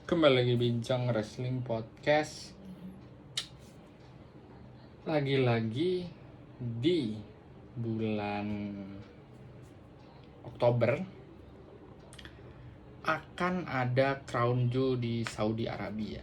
Kembali lagi bincang wrestling podcast. Lagi-lagi di bulan Oktober akan ada Crown Jewel di Saudi Arabia.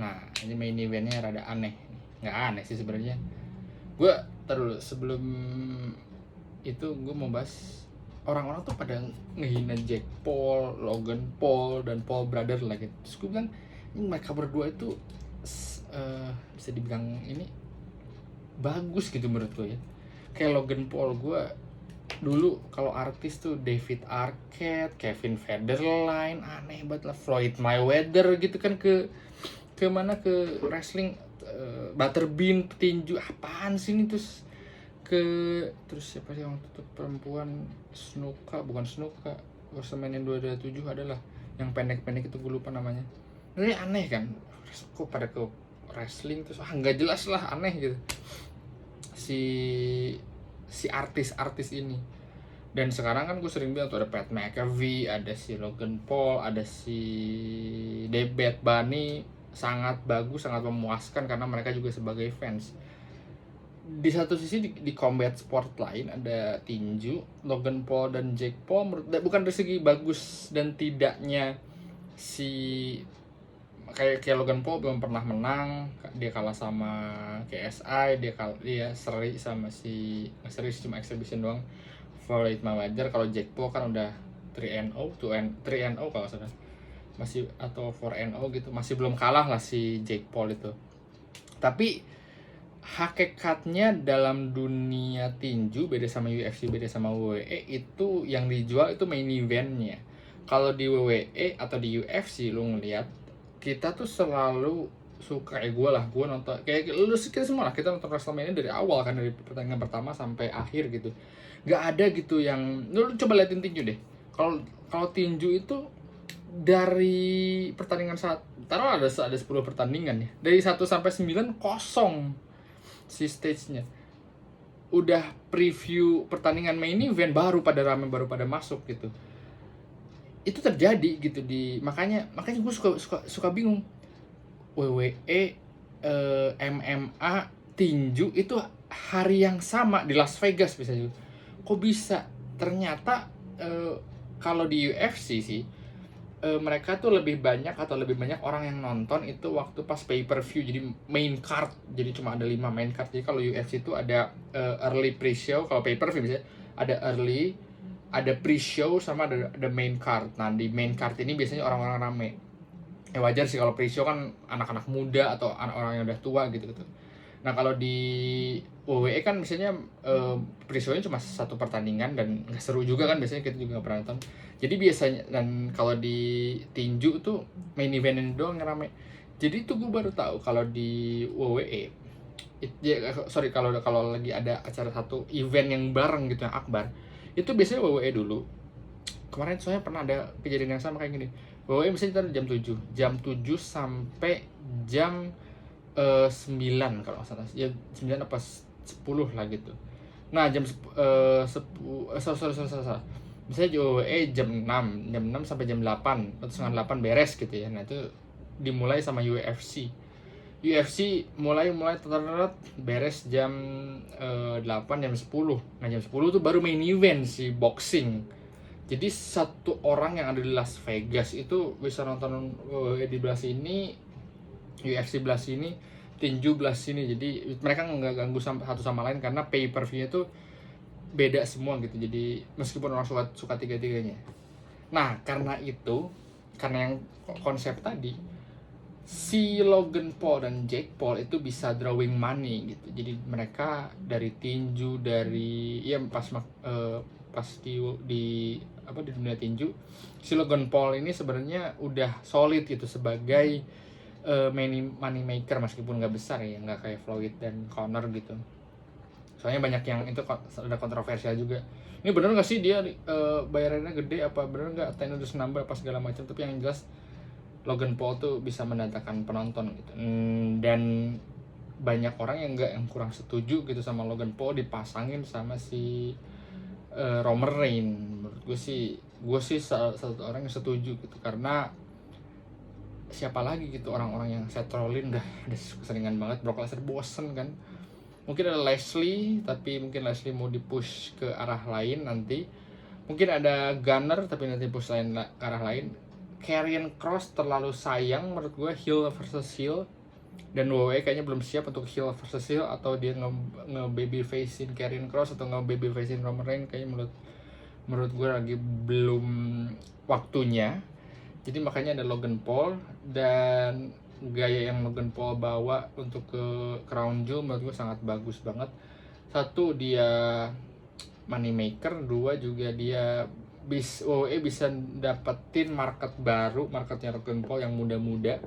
Nah, ini main eventnya rada aneh. Nggak aneh sih sebenarnya. Gue terus sebelum itu gue mau bahas orang-orang tuh pada ngehina Jake Paul, Logan Paul, dan Paul Brother lah gitu. Terus gue bilang ini mereka berdua itu bisa dibilang ini bagus gitu menurut gue ya. Kayak Logan Paul, gue dulu kalau artis tuh David Arquette, Kevin Federline, aneh banget lah, Floyd Mayweather gitu kan, ke mana, ke wrestling, Butterbean petinju apaan sih ini. Terus siapa sih yang tutup perempuan, Snuka WrestleMania 227 adalah yang pendek-pendek itu, gue lupa namanya. Ini aneh kan, kok pada ke wrestling terus nggak jelas lah, aneh gitu si si artis-artis ini. Dan sekarang kan gue sering bilang tuh ada Pat McAfee, ada si Logan Paul, ada si Bad Bunny, sangat bagus, sangat memuaskan karena mereka juga sebagai fans. Di satu sisi di combat sport lain ada tinju, Logan Paul dan Jake Paul bukan dari segi bagus dan tidaknya, si kayak Logan Paul belum pernah menang, dia kalah sama KSI, dia seri sama seri cuma exhibition doang, Floyd Mayweather. Kalau Jake Paul kan udah 3-0, 3-0 kalau salah, masih atau 4-0 gitu, masih belum kalah lah si Jake Paul itu. Tapi hakikatnya dalam dunia tinju beda sama UFC, beda sama WWE, itu yang dijual itu main eventnya. Kalau di WWE atau di UFC lu ngeliat, kita tuh selalu suka, gue nonton kayak lu kita semua lah, kita nonton WrestleMania dari awal kan, dari pertandingan pertama sampai akhir gitu. Nggak ada gitu yang lu coba liatin tinju deh. Kalau kalau tinju itu dari pertandingan saat taruh ada 10 pertandingan ya, dari 1 sampai 9 kosong si stage-nya. Udah preview pertandingan main event baru pada rame, baru pada masuk gitu. Itu terjadi gitu makanya gue suka bingung. WWE, MMA, tinju itu hari yang sama di Las Vegas bisa juga. Kok bisa? Ternyata kalau di UFC sih, mereka tuh lebih banyak orang yang nonton itu waktu pas pay per view, jadi main card, jadi cuma ada 5 main card. Jadi kalau UFC itu ada early pre-show, kalau pay per view biasanya ada early, ada pre-show, sama ada main card. Nah di main card ini biasanya orang-orang rame. Ya wajar sih kalau pre-show kan anak-anak muda atau orang yang udah tua gitu. Nah kalau di WWE kan misalnya pre-show-nya cuma satu pertandingan dan nggak seru juga kan, biasanya kita juga nggak pernah nonton. Jadi biasanya, dan kalau di tinju tuh main event doang yang rame. Jadi tuh gue baru tahu kalau di WWE, kalau lagi ada acara satu event yang bareng gitu, yang akbar, itu biasanya WWE dulu. Kemarin soalnya pernah ada kejadian yang sama kayak gini. WWE misalnya jam 7 sampai jam 9 kalau nggak salah ya, 9 apa 10 lah gitu. Nah jam 10, sorry, misalnya WWE jam 6 sampai jam 8 atau setengah 8 beres gitu ya. Nah itu dimulai sama UFC mulai beres jam 8, jam 10. Nah jam 10 tuh baru main event si boxing. Jadi satu orang yang ada di Las Vegas itu bisa nonton di belah sini, UFC belah sini, tinju belah sini. Jadi mereka nggak ganggu satu sama lain karena pay per view-nya tuh beda semua gitu. Jadi meskipun orang suka tiga-tiganya. Nah karena itu, karena yang konsep tadi, si Logan Paul dan Jake Paul itu bisa drawing money gitu. Jadi mereka dari tinju, dari ya pas di dunia tinju, si Logan Paul ini sebenarnya udah solid gitu sebagai money maker, meskipun nggak besar ya, nggak kayak Floyd dan Conor gitu. Soalnya banyak yang itu ada kontroversial juga. Ini bener nggak sih dia bayarannya gede, apa bener nggak attendance nambah apa segala macam. Tapi yang jelas Logan Paul tuh bisa mendatangkan penonton gitu. Dan banyak orang yang kurang setuju gitu sama Logan Paul dipasangin sama si Roman Reigns. Menurut gue sih salah satu orang yang setuju gitu, karena siapa lagi gitu orang-orang yang saya trollin, udah keseringan banget. Brock Lesnar bosen kan. Mungkin ada Leslie, tapi mungkin Leslie mau dipush ke arah lain nanti. Mungkin ada Gunner, tapi nanti push lain ke arah lain. Karrion Kross terlalu sayang menurut gue, heel versus heel. Dan WWE kayaknya belum siap untuk heel versus heel, atau dia nge-babyfacein Karrion Kross atau nge-babyfacein Roman Reigns. Kayaknya menurut gue lagi belum waktunya. Jadi makanya ada Logan Paul, dan gaya yang Logan Paul bawa untuk ke Crown Jewel menurut gue sangat bagus banget. Satu, dia money maker. Dua, juga dia WWE bisa dapetin market baru, marketnya Logan Paul yang muda-muda.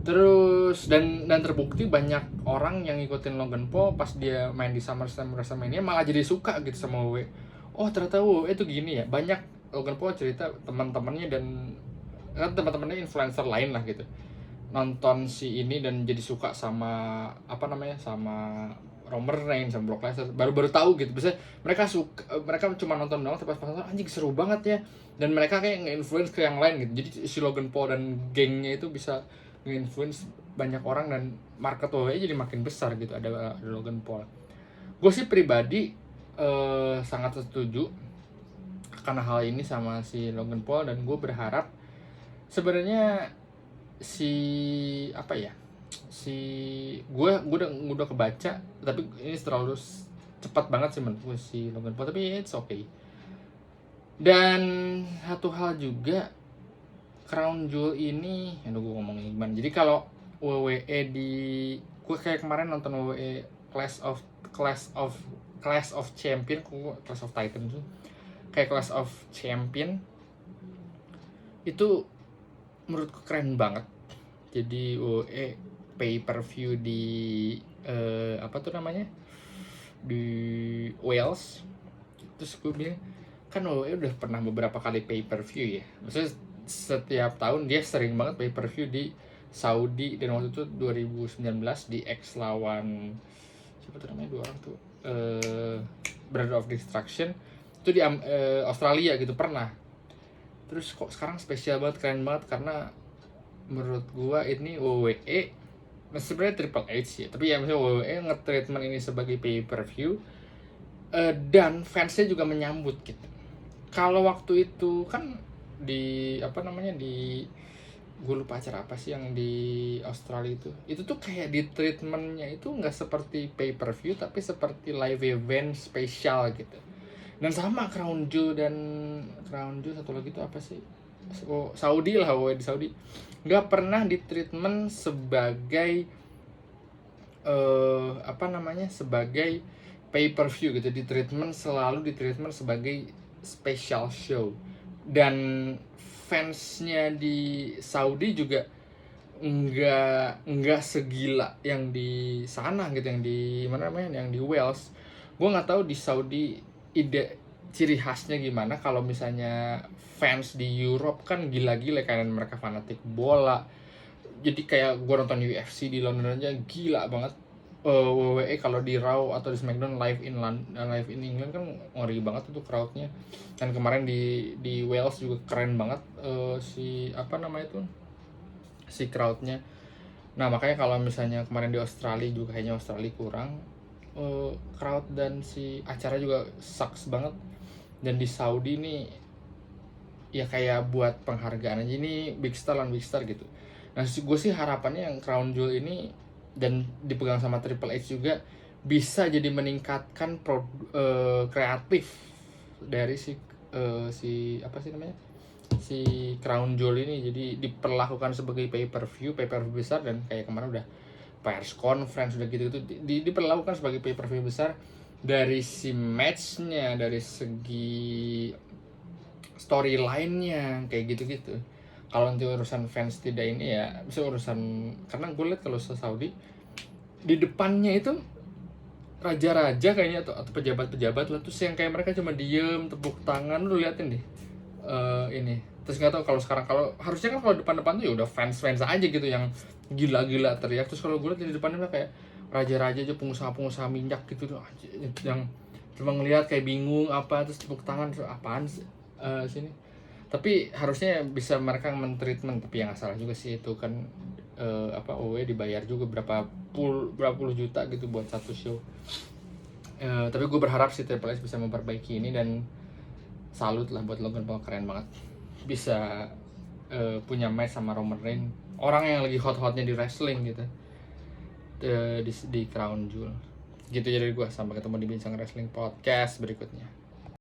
Terus dan terbukti banyak orang yang ngikutin Logan Paul pas dia main di SummerSlam WrestleMania malah jadi suka gitu sama WWE. Oh ternyata WWE itu gini ya. Banyak Logan Paul cerita teman-temannya dan kan teman-temannya influencer lain lah gitu, nonton si ini dan jadi suka sama sama Roman Reigns, sama Brock Lesnar. Baru tahu gitu. Biasanya mereka cuma nonton doang, tapi pas nonton anjing seru banget ya. Dan mereka kayak nge-influence ke yang lain gitu. Jadi si Logan Paul dan gengnya itu bisa nge-influence banyak orang dan market WWE jadi makin besar gitu, ada Logan Paul. Gue sih pribadi sangat setuju karena hal ini sama si Logan Paul, dan gue berharap sebenarnya gue udah kebaca, tapi ini terlalu cepat banget sih menurut gue si Logan Paul, tapi it's okay. Dan satu hal juga, Crown Jewel ini, gue ngomongin gimana. Jadi kalau WWE gue kayak kemarin nonton WWE Clash of Champion, Clash of Titan tuh, kayak Clash of Champion itu menurutku keren banget. Jadi WWE pay per view di di Wales. Terus gue bilang kan WWE udah pernah beberapa kali pay per view ya, maksudnya setiap tahun dia sering banget pay per view di Saudi. Dan waktu itu 2019 di X lawan siapa tuh namanya, dua orang tuh, Brother of Destruction itu di Australia gitu pernah. Terus kok sekarang spesial banget, keren banget, karena menurut gua ini WWE sebenarnya Triple H ya, tapi ya misalnya WWE nge-treatment ini sebagai pay per view, dan fansnya juga menyambut gitu. Kalau waktu itu kan di gue lupa acara apa sih yang di Australia itu tuh kayak di treatmentnya itu nggak seperti pay per view, tapi seperti live event spesial gitu. Dan sama Crown Jewel satu lagi itu apa sih, Saudi lah, di Saudi nggak pernah di treatment sebagai sebagai pay per view gitu. Selalu di treatment sebagai special show. Dan fansnya di Saudi juga nggak segila yang di sana gitu, yang di yang di Wales. Gue nggak tahu di Saudi ciri khasnya gimana. Kalau misalnya fans di Europe kan gila-gila, kayak mereka fanatik bola. Jadi kayak gue nonton UFC di London aja gila banget. WWE kalau di Raw atau di SmackDown live in England kan ngeri banget itu crowdnya. Dan kemarin di Wales juga keren banget si crowdnya. Nah makanya kalau misalnya kemarin di Australia juga kayaknya Australia kurang crowd, dan si acara juga sucks banget. Dan di Saudi ini ya kayak buat penghargaan aja, ini big star gitu. Nah gue sih harapannya yang Crown Jewel ini dan dipegang sama Triple H juga bisa jadi meningkatkan kreatif dari si Crown Jewel ini. Jadi diperlakukan sebagai pay per view besar, dan kayak kemarin udah pers conference udah gitu diperlakukan sebagai pay per view besar. Dari si matchnya, dari segi storyline-nya kayak gitu. Kalau nanti urusan fans tidak ini ya bisa urusan, karena gue liat kalau Saudi di depannya itu raja-raja kayaknya atau pejabat-pejabat lah, terus yang kayak mereka cuma diem tepuk tangan. Lu liatin deh ini. Terus nggak tahu kalau sekarang, kalau harusnya kan kalau depan tuh ya udah fans aja gitu yang gila-gila teriak. Terus kalau gue liat di depannya kayak raja-raja aja, pengusaha minyak gitu tuh, yang cuma ngeliat kayak bingung apa, terus tepuk tangan, terus apaan sini. Tapi harusnya bisa mereka men-treatment, tapi yang salah juga sih itu kan OWE dibayar juga berapa puluh juta gitu buat satu show. Tapi gue berharap sih Triple H bisa memperbaiki ini, dan salut lah buat Logan Paul, keren banget bisa punya match sama Roman Reigns, orang yang lagi hot-hotnya di wrestling gitu, di Crown Jewel gitu. Jadi gue sampai ketemu di Bincang Wrestling Podcast berikutnya.